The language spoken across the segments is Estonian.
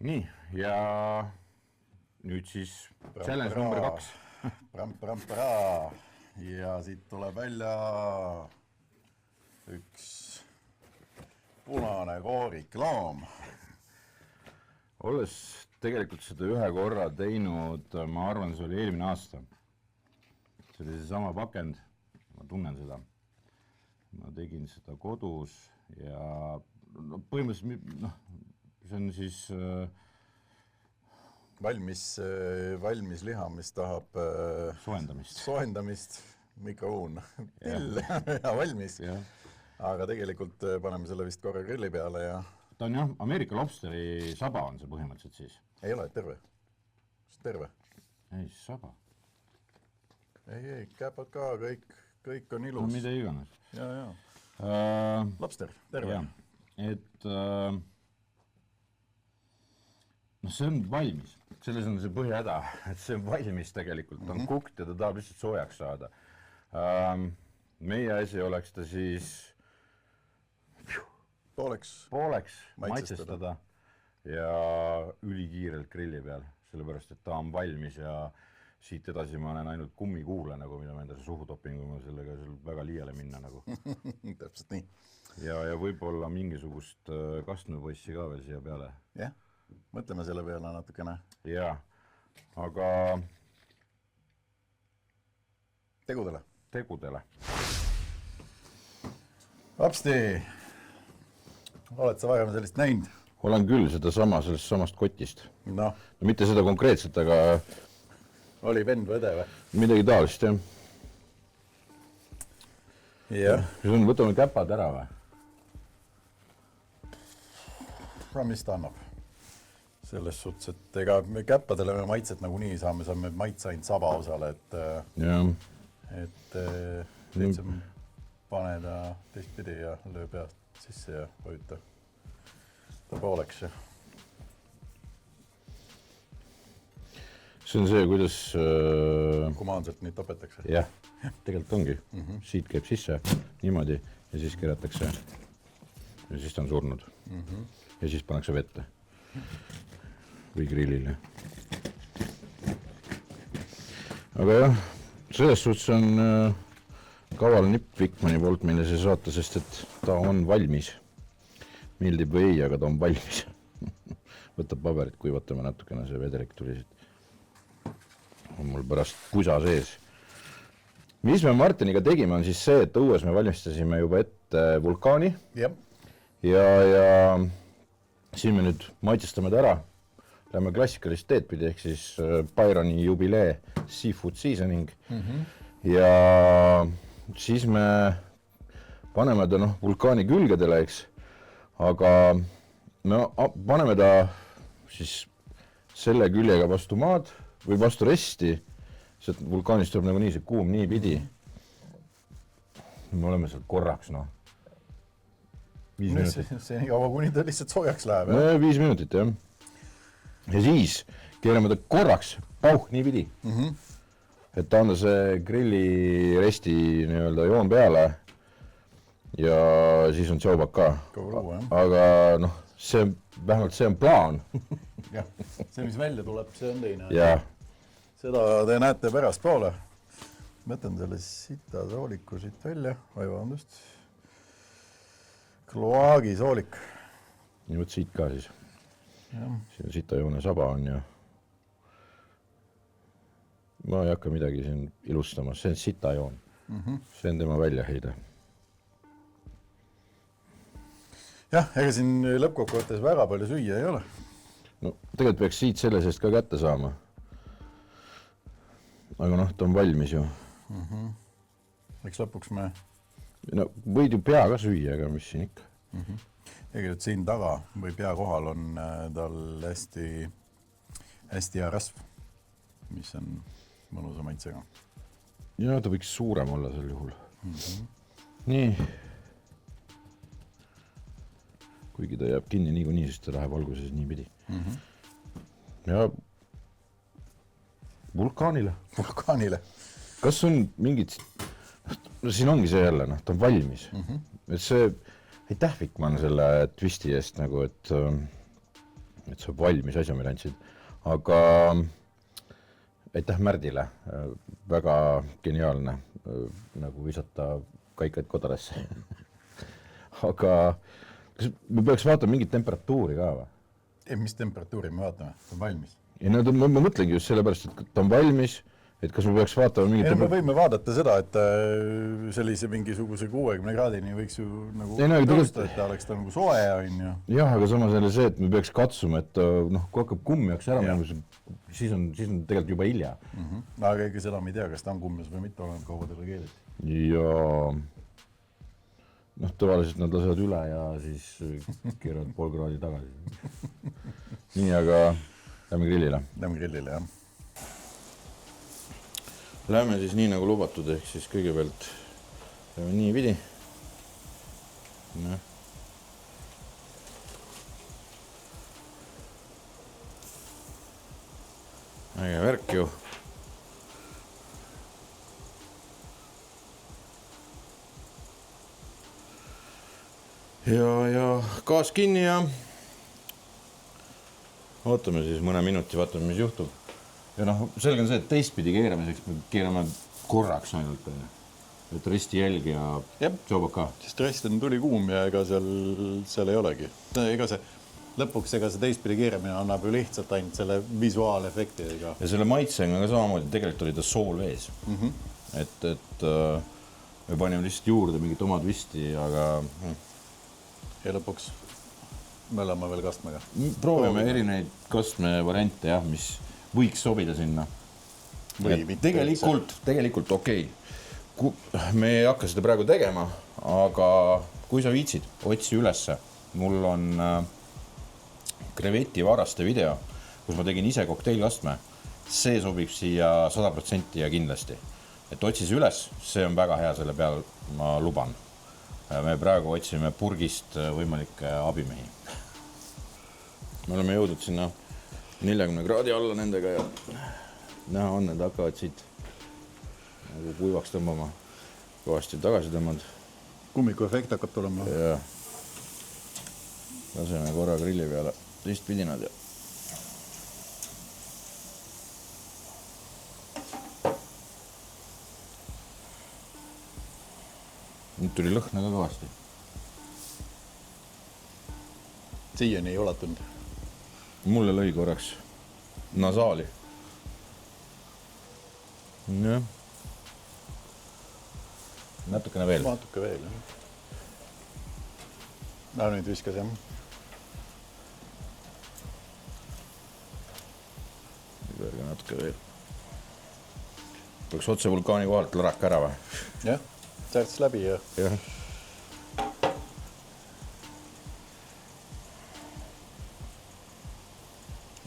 Nii, ja nüüd siis challenge number 2. Pram-pram-praa. Ja siit tuleb välja üks punane kooriklaam. Olles tegelikult seda ühe korra teinud, ma arvan, see oli eelmine aasta. See oli seesama pakend, ma tunnen seda. Ma tegin seda kodus ja põhimõtteliselt, see on siis valmis liha, mis tahab soendamist, mikrouun, pill ja valmis. Ja. Aga tegelikult paneme selle vist korra grilli peale ja... Ta on jah, Ameerika lobsteri saba on see põhimõtteliselt siis. Ei ole, terve. Terve. Ei, saba. Ei, käpad ka, kõik on ilus. No mida iganes. Ja. Lobster, terve. Ja. Et see on valmis. Selles on see põhjahäda, et see on valmis tegelikult. Ta on kukt ja ta tahab lihtsalt soojaks saada. Meie asi oleks ta siis pooleks maitsestada ja ülikiirelt grilli peal, sellepärast, et ta on valmis ja siit edasi ma olen ainult kummikuule, nagu mida ma endale suhu topin, kui ma sellega väga liiale minna. Nagu. Täpselt nii. Ja võib-olla mingisugust kastmepoissi ka veel siia peale. Jah, mõtleme selle peale natukene. Jaa, aga... Tegudele. Apsti! Oled sa varem sellist näinud? Olen küll sellest samast kotist. No. Mitte seda konkreetselt, aga... Oli vend või õde või? Midagi taolist, jah. Jah. Võtame käpad ära või? Mis ta annab? Selles suhtes, et ega me käppadele me maitset nagunii saame maitse ainult saba osale, et lihtsam pane ta teistpidi ja löö peast sisse ja vajuta ta pooleks. See on see, kuidas... Kumaanselt neid tapetakse. Jah, tegelikult ongi. Siit käib sisse niimoodi ja siis keeratakse ja siis ta on surnud. Ja siis pannakse vette või grillile. Aga jah, selles suhtes on kaval nipp Vikmani poolt meile see saata, sest et ta on valmis. Meeldib või ei, aga ta on valmis. Võtab paberit, kuivatame natukene, see vedelik tuli siit. On mul pärast pusa sees. Mis me Martiniga tegime on siis see, et õues me valmistasime juba ette vulkaani. Jep. Ja siin me nüüd maitsestame ta ära. Lähme klassikalist teed pidi, ehk siis Byroni jubilee seafood seasoning. Ja siis me paneme ta vulkaani külgedele, eks. Aga me paneme ta siis selle küljega vastu maad või vastu resti. See vulkaanist tuleb nagu nii see kuum nii pidi. Me oleme seal korraks, 5 minutit. See nii kaua, kuni ta lihtsalt soojaks läheb. 5 minutit, jah. Ja siis keerame ta korraks pauh nii pidi. Et anda see grilli resti nii-öelda joon peale ja siis on tšaubak ka. Aga vähemalt see on plaan. Jah, see, mis välja tuleb, see on teine. Jah. Seda te näete pärast poole. Mõtlen selle sita sooliku siit välja. Vabandust. Kloaagi soolik. Ja võt siit ka siis. Siin sita joone saba on ja ma ei hakka midagi siin ilustama. See on sita joon. See on tema väljaheide. Jah, ega siin lõppkokkuvõttes väga palju süüa ei ole. No, tegelikult peaks siit selle seest ka kätte saama. Aga ta on valmis ju. Eks lõpuks me... No, võid ju pea ka süüa, aga mis siin ikka. Tegelikult siin taga või pea kohal on tal hästi hea rasv, mis on mõnusa maitsega. Ja ta võiks suurem olla sel juhul. Nii. Kuigi ta jääb kinni niikuinii, siis ta läheb alguses nii pidi. Ja vulkaanile. Kas on mingid... Siin ongi see jälle, ta on valmis. Et see... Aitäh Vikman selle twisti eest, nagu, et et see valmis asja meil andsid. Aga aitäh Märdile, väga geniaalne nagu visata kaikad kodarasse. Aga kas me peaks vaatama mingit temperatuuri ka või? Mis temperatuuri me vaatame? See on valmis. Ja no, ma mõtlengi just sellepärast, et ta on valmis, et kas me peaks vaatama mingit... Me võime vaadata seda, et sellise mingisuguse 60 kraadini võiks ju nagu tõusta, et ta oleks ta nagu soe, on ju. Jah, aga samas jälle see, et me peaks katsuma, et kui hakkab kummiaks ära, siis on tegelikult juba hilja. Aga ega seda me ei tea, kas ta on kummias või mitte, olen kaua talle keedet. Ja tavaliselt nad lasevad üle ja siis keeravad pool kraadi tagasi. Nii, aga lähme grillile. Lähme grillile, jah. Lähme siis nii nagu lubatud, ehk siis kõigepealt lähme nii pidi. Äge värk ju. Ja gaas kinni ja ootame siis mõne minuti, vaatame, mis juhtub. Ja selge on see, et teistpidi keeramiseks me keerame korraks ainult, et risti jälg ja soobab ka. Sest rist on tuli kuum ja ega seal ei olegi. Ega see lõpuks ega see teistpidi keeramine annab ju lihtsalt ainult selle visuaalefekti. Ja selle maitsenga ka samamoodi, tegelikult oli ta sool vees. Et me panime lihtsalt juurde mingit omad visti, aga... Ja lõpuks me oleme veel kastmega. Proovime erineid kastme variante, jah, mis võiks sobida sinna. Tegelikult okei. Me ei hakka seda praegu tegema, aga kui sa viitsid, otsi ülesse. Mul on kreveti varaste video, kus ma tegin ise kokteilkastme. See sobib siia 100% ja kindlasti. Et otsis üles, see on väga hea selle peal, ma luban. Me praegu otsime purgist võimalikke abimehi. Me oleme jõudnud sinna 40 kraadi alla nendega ja näha on, need hakkavad siit nagu kuivaks tõmbama. Kõvasti tagasi tõmmanud. Kummiku efekt hakkab tulema. Ja laseme korra grilli peale teistpidi nad ja nüüd tuli lõhna ka kõvasti. Siiani ei ulatunud. Mulle lõi korraks nasaali. Jah. Natukene veel. Natuke veel, jah. Nüüd viskas, jah. Kõrge natuke veel. Peaks otse vulkaani kohalt lõrak ära või? Jah. Särts läbi ja... Jah.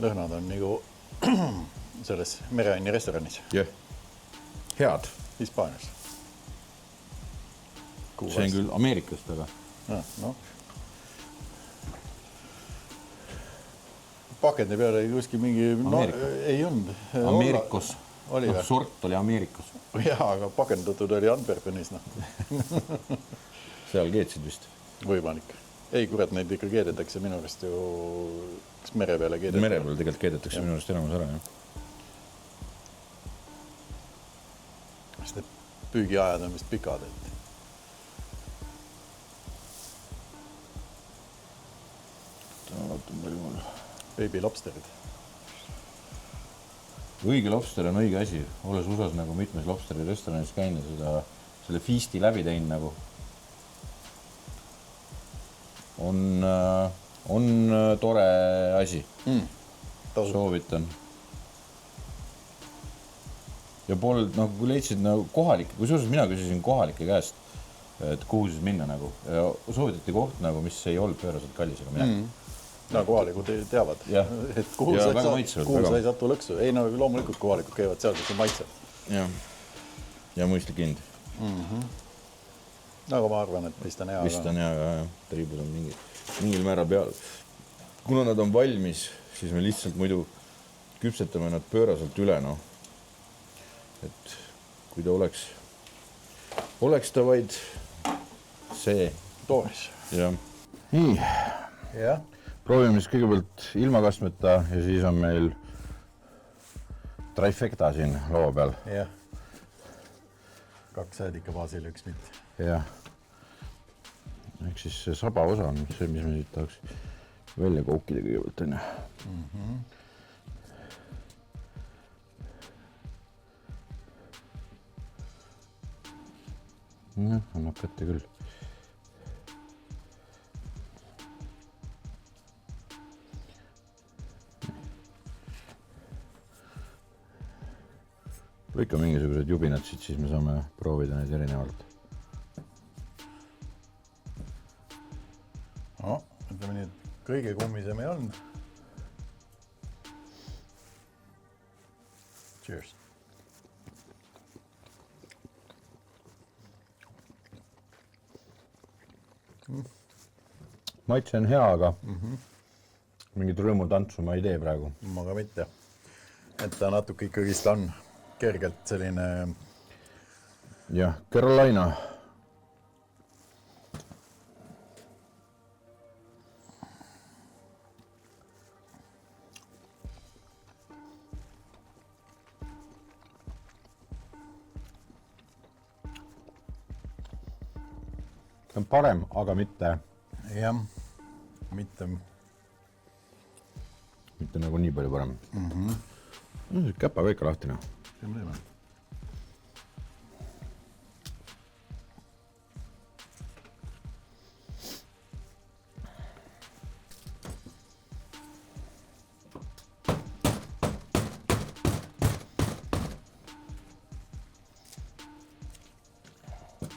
Lõhnad on nagu selles Mereanni restoranis. Jah. Head. Hispaanias. See on küll Ameerikast, aga... No. Pakendi peale kuskil mingi... ei olnud. Ameerikos. Sort oli Ameerikos. Jaa, aga pakendatud oli Antwerpenis. Seal keetsid vist? Võimalik. Ei, kurat, neid ikka keedetakse minu arust ju... Kas mere peale keedetakse? Mere peale tegelikult keedetakse minu arust enamus ära, jah. Sest need püügiajad on vist pikad, et... Vaatan palju mul. Baby lobsterid. Õige lobster on õige asi. Olles USAs nagu mitmes lobsteri restoranis käin ja selle feasti läbi tein nagu. On tore asi. Soovitan. Ja kui leidsid kohalike, kui suures mina küsisin kohalike käest, et kuhu siis minna nagu. Ja soovitati koht, mis ei olnud pööraselt kallis, aga midagi. Kohalikud teavad, et kuhu sa ei satu lõksu. Ei, loomulikult kohalikud käivad seal, kus on maitsed. Ja mõistlik hind. Aga ma arvan, et vist on hea. Vist on hea, jah. Triibud on mingil määra peal. Kuna nad on valmis, siis me lihtsalt muidu küpsetame nad pööraselt üle, Et kui ta oleks ta vaid see. Toores. Jah. Nii. Jah. proovime siis kõigepealt ilma kastmeta ja siis on meil trifecta siin laua peal. Jah. 2 säädikabaasil, 1 mitte. Jah. Ehk siis see saba osa on see, mis me siit tahaks välja koukida kõigepealt enne. Annab kätte küll. Kui ikka mingisugused jubinad siit, siis me saame proovida neid erinevalt. No, ütleme nii, et kõige kummisem ei olnud. Cheers. Maitse on hea, aga mingit rõõmutantsu ma ei tee praegu. Ma ka mitte. Et ta natuke ikkagist on kergelt selline... Jah, Carolina. See on parem, aga mitte... Jah, mitte nagu nii palju parem. Käpa ka ikka lahti. See on teeme.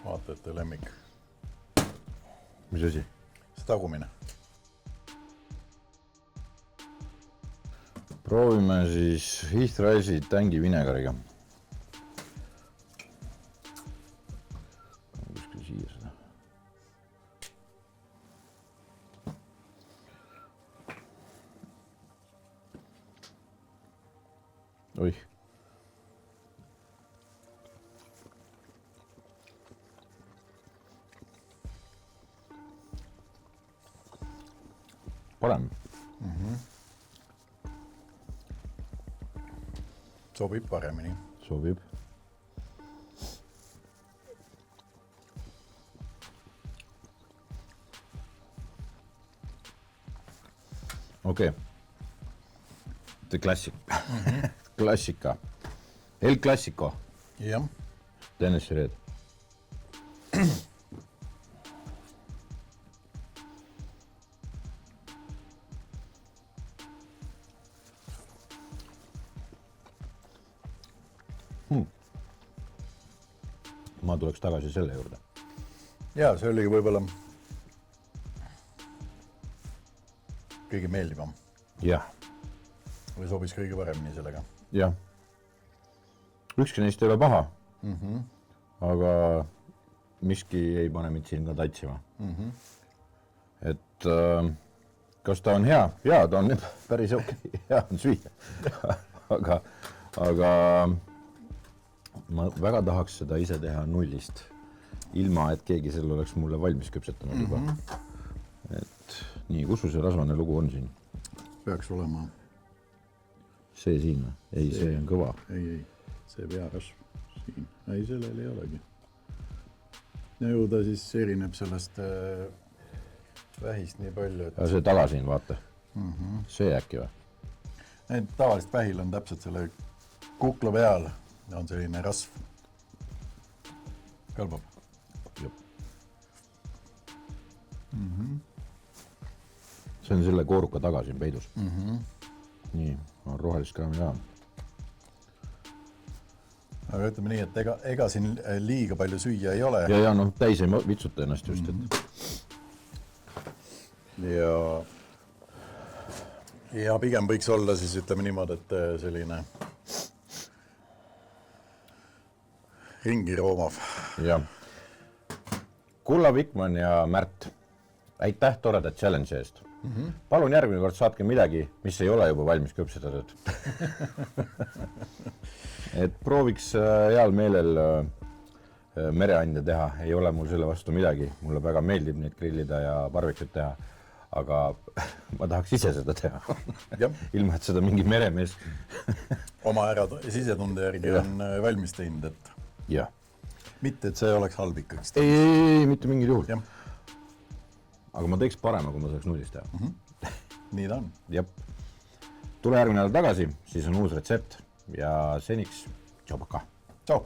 Vaatajate lemmik. Mis asi? See tagumine. Proovime siis Heath Rice'i tängi vinegariga. Kuskil siia seda. Oih. Parem. Sobib paremini. Sobib. Okei. The classic. Klassika. El Classico. Jah. Tennessee Red. Ma tuleks tagasi selle juurde. Jaa, see oli võib-olla kõige meeldivam. Jah. Või sobis kõige paremini sellega. Jah. Ükski neist ei ole paha. Aga miski ei pane mind siin ka tatsima. Et kas ta on hea? Jaa, ta on päris okei. Hea on süüa. Aga ma väga tahaks seda ise teha nullist, ilma et keegi selle oleks mulle valmis küpsetanud juba. Et nii, kus see rasvane lugu on siin? Peaks olema. See siin? Ei, see on kõva. Ei, see pearasv siin. Ei, sellel ei olegi. Ja ju ta siis erineb sellest vähist nii palju, et... Ja see tala siin, vaata. See äkki või? Tavaliselt vähil on täpselt selle kukla peal. On selline rasv. Kõlbab. See on selle kooruka taga siin peidus. Nii, on rohelist kraami ka. Aga ütleme nii, et ega siin liiga palju süüa ei ole. Ja noh, täis ei vitsuta ennast just. Ja pigem võiks olla siis ütleme niimoodi, et selline ringi roomav. Jah. Kulla Vikman ja Märt, aitäh toredat challenge eest. Palun järgmine kord saatke midagi, mis ei ole juba valmis küpsetatud. Et prooviks heal meelel mereande teha, ei ole mul selle vastu midagi. Mulle väga meeldib neid grillida ja barbecue teha. aga ma tahaks ise seda teha. Ilma, et seda mingi meremees oma sisetunde järgi on valmis teinud, et jah. Mitte, et see oleks halb ikkagi. Ei, mitte mingil juhul. Aga ma teeks parema, kui ma saaks nullist teha. Nii ta on. Jep. Tule järgmine nädal tagasi, siis on uus retsept ja seniks tšau paka. Tšau.